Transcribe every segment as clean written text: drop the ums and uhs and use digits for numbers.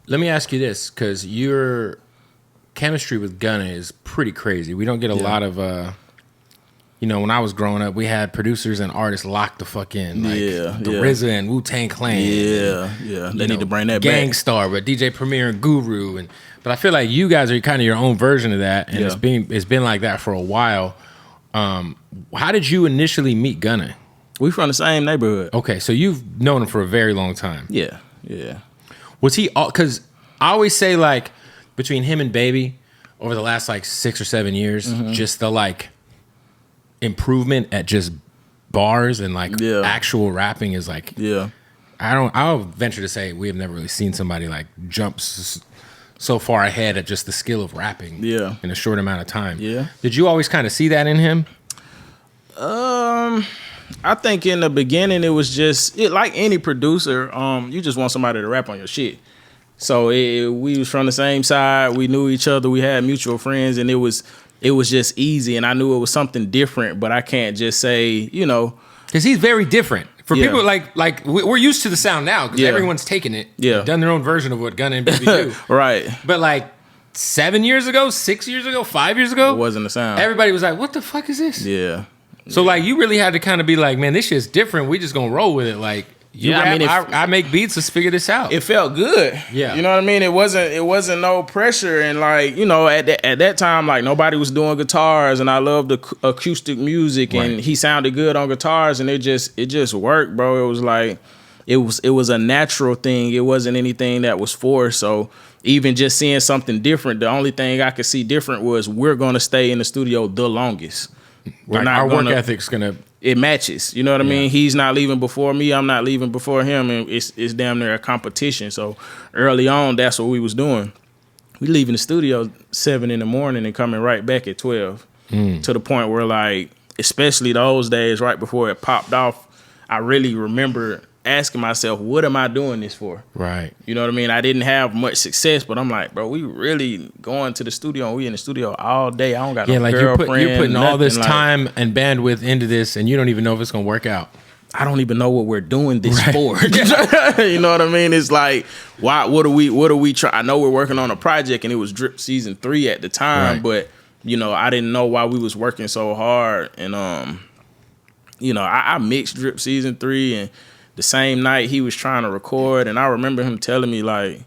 Let me ask you this, because your chemistry with Gunna is pretty crazy. We don't get a lot of, when I was growing up, we had producers and artists locked the fuck in. Like the RZA and Wu-Tang Clan. Yeah. They need to bring that back. back. Gangstar, but DJ Premier and Guru. But I feel like you guys are kind of your own version of that, and it's been like that for a while. How did you initially meet Gunna? We from the same neighborhood. Okay, so you've known him for a very long time. Yeah. Was he, because I always say, like, between him and Baby, over the last, like, 6 or 7 years, just the, like, improvement at just bars and, like, actual rapping is, like, I'll venture to say we have never really seen somebody, like, jump so far ahead at just the skill of rapping in a short amount of time. Yeah. Did you always kind of see that in him? I think in the beginning it was just like any producer. You just want somebody to rap on your shit. So we was from the same side. We knew each other. We had mutual friends, and it was just easy. And I knew it was something different. But I can't just say, because he's very different. For people like we're used to the sound now because everyone's taken it, done their own version of what Gunna and Baby do. Right. But like 7 years ago, 6 years ago, 5 years ago, it wasn't the sound. Everybody was like, "What the fuck is this?" Yeah. So like you really had to kind of be like, "Man, this shit's different. We just gonna roll with it." Like, I make beats. Let's figure this out. It felt good. Yeah. You know what I mean? It wasn't no pressure, and like at that time, like nobody was doing guitars, and I loved the acoustic music, and he sounded good on guitars, and it just worked, bro. It was like it was a natural thing. It wasn't anything that was forced. So even just seeing something different, the only thing I could see different was we're gonna stay in the studio the longest. Our work ethic's gonna. It matches, you know what I mean? He's not leaving before me, I'm not leaving before him, and it's damn near a competition. So early on, that's what we was doing. We leaving the studio 7 in the morning and coming right back at 12. To the point where, like, especially those days right before it popped off, I really remember asking myself, what am I doing this for? Right. You know what I mean? I didn't have much success, but I'm like, bro, we really going to the studio, and we in the studio all day. I don't got no girlfriend. You're putting all this time and bandwidth into this, and you don't even know if it's gonna work out. I don't even know what we're doing this for. You know what I mean? It's like, why? What are we try? I know we're working on a project, and it was Drip season 3 at the time, but I didn't know why we was working so hard. And I mixed Drip season 3, and the same night he was trying to record, and I remember him telling me, like,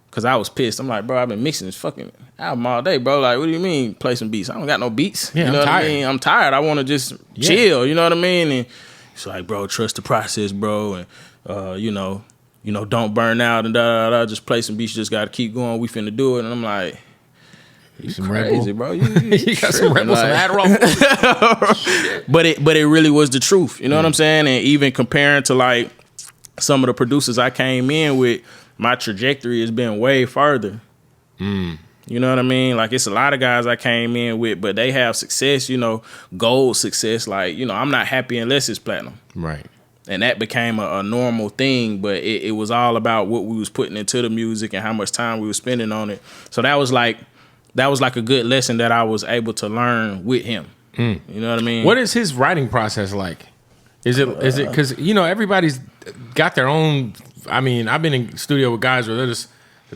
because I was pissed. I'm like, bro, I've been mixing this fucking album all day, bro. Like, what do you mean play some beats? I don't got no beats. Yeah, you know what I mean? I'm tired. I want to just chill. You know what I mean? And he's like, bro, trust the process, bro. And, don't burn out and da-da-da. Just play some beats. You just got to keep going. We finna do it. And I'm like, you crazy, bro. You got some Rebel, some Adderall. But it really was the truth. You know what I'm saying? And even comparing to like some of the producers I came in with, my trajectory has been way further. You know what I mean? Like, it's a lot of guys I came in with, but they have success, gold success. Like, I'm not happy unless it's platinum. Right. And that became a normal thing, but it was all about what we was putting into the music and how much time we were spending on it. So that was like a good lesson that I was able to learn with him. You know what I mean? What is his writing process like? Is it because everybody's got their own. I mean, I've been in studio with guys where the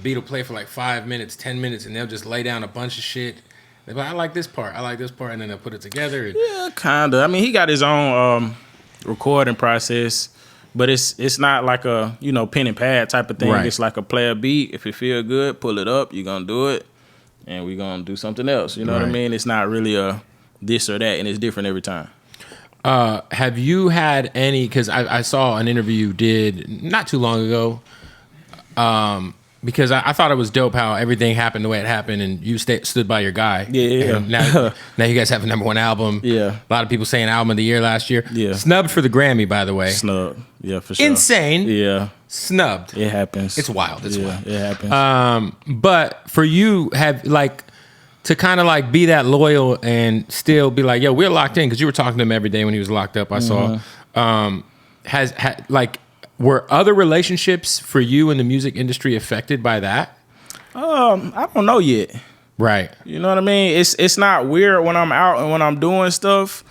beat will play for like 5 minutes, 10 minutes, and they'll just lay down a bunch of shit. They're like, I like this part, and then they'll put it together. Yeah, kinda. I mean, he got his own recording process, but it's not like a pen and pad type of thing. Right. It's like a play a beat. If it feel good, pull it up. You're gonna do it, and we're gonna do something else. You know what I mean? It's not really a this or that, and it's different every time. Have you had any, because I saw an interview you did not too long ago, because I thought it was dope how everything happened the way it happened, and you stood by your guy. Yeah. And now you guys have a #1 album. Yeah. A lot of people saying album of the year last year. Yeah. Snubbed for the Grammy, by the way. Snubbed. Yeah, for sure. Insane. Yeah. Snubbed. It happens. It's wild. It's wild. It happens. But for you, to kind of like be that loyal and still be like, yo, we're locked in, because you were talking to him every day when he was locked up. I saw. Were other relationships for you in the music industry affected by that? I don't know yet. Right. You know what I mean? It's not weird when I'm out and when I'm doing stuff,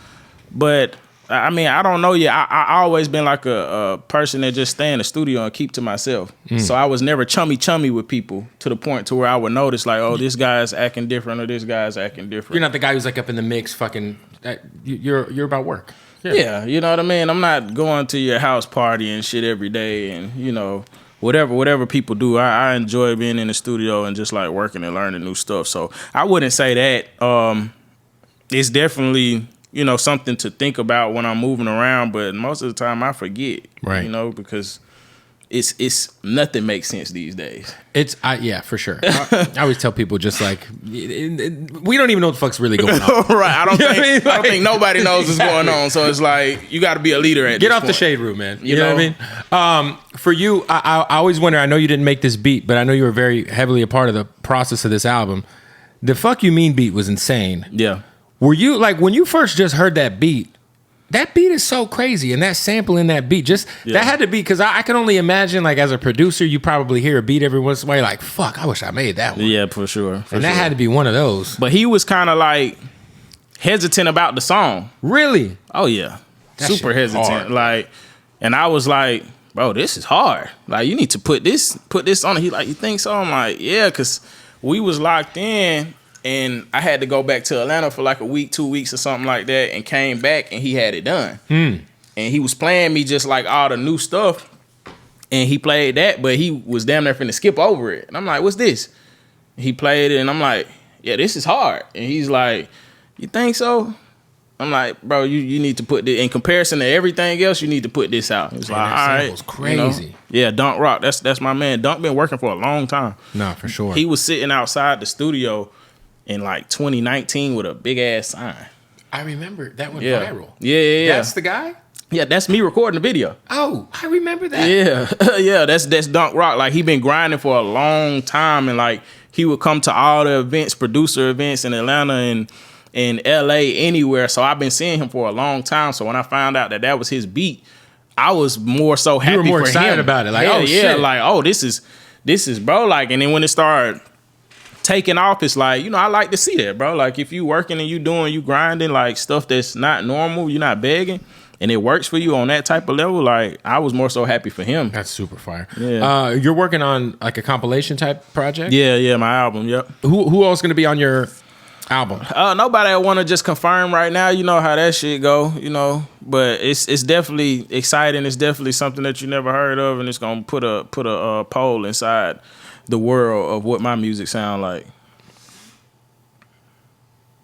but I mean, I don't know yet. I always been like a person that just stay in the studio and keep to myself. So I was never chummy with people to the point to where I would notice like, oh, this guy's acting different or this guy's acting different. You're not the guy who's like up in the mix, fucking. You're about work. Yeah, you know what I mean? I'm not going to your house party and shit every day and, you know, whatever people do. I enjoy being in the studio and just like working and learning new stuff. So I wouldn't say that. It's definitely, you know, something to think about when I'm moving around, but most of the time I forget, right? You know, because it's nothing makes sense these days. Yeah, for sure. I always tell people just like we don't even know what the fuck's really going on. Right. I don't think nobody knows what's going on. So it's like you got to be a leader at Get this off point. the shade room, man. You know what I mean? For you, I always wonder, I know you didn't make this beat, but I know you were very heavily a part of the process of this album. The Fuck You Mean beat was insane. Yeah. Were you like when you first just heard that beat is so crazy, and that sample in that beat that had to be, because I can only imagine like as a producer you probably hear a beat every once in a while, you're like, fuck, I wish I made that one. Yeah, for sure. That had to be one of those. But he was kind of like hesitant about the song. Really? Oh yeah, that super hesitant. Hard. Like, and I was like, bro, this is hard. Like, you need to put this on it. He like, you think so? I'm like, yeah, because we was locked in. And I had to go back to Atlanta for like a week, 2 weeks or something like that, and came back and he had it done. And he was playing me just like all the new stuff. And he played that, but he was damn near finna skip over it. And I'm like, what's this? He played it and I'm like, yeah, this is hard. And he's like, you think so? I'm like, bro, you need to put this, in comparison to everything else, you need to put this out. He's like, all right. Was crazy. You know? Yeah, Dunk Rock, that's my man. Dunk been working for a long time. No, for sure. He was sitting outside the studio in like 2019 with a big ass sign. I remember that went viral. Yeah. That's the guy? Yeah, that's me recording the video. Oh, I remember that. Yeah. Yeah, that's Dunk Rock. Like, he been grinding for a long time, and like he would come to all the events, producer events in Atlanta and in LA, anywhere. So I've been seeing him for a long time. So when I found out that was his beat, I was more so happy. You were more for excited him. about it. Like, shit. Like, oh, this is bro. Like, and then when it started taking off, it's like, you know, I like to see that, bro. Like, if you working and you grinding, like stuff that's not normal, you're not begging, and it works for you on that type of level, like, I was more so happy for him. That's super fire. Yeah. You're working on like a compilation type project? Yeah, my album, yep. Who else going to be on your album? Nobody I want to just confirm right now. You know how that shit go, you know. But it's definitely exciting. It's definitely something that you never heard of, and it's gonna put a poll inside the world of what my music sound like.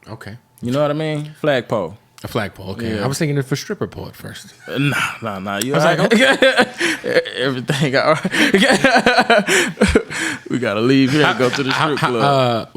Okay. You know what I mean? Flagpole. A flagpole, okay. Yeah. I was thinking of a stripper pole at first. Nah. You was like, like, everything all right. We gotta leave here and go to the strip club.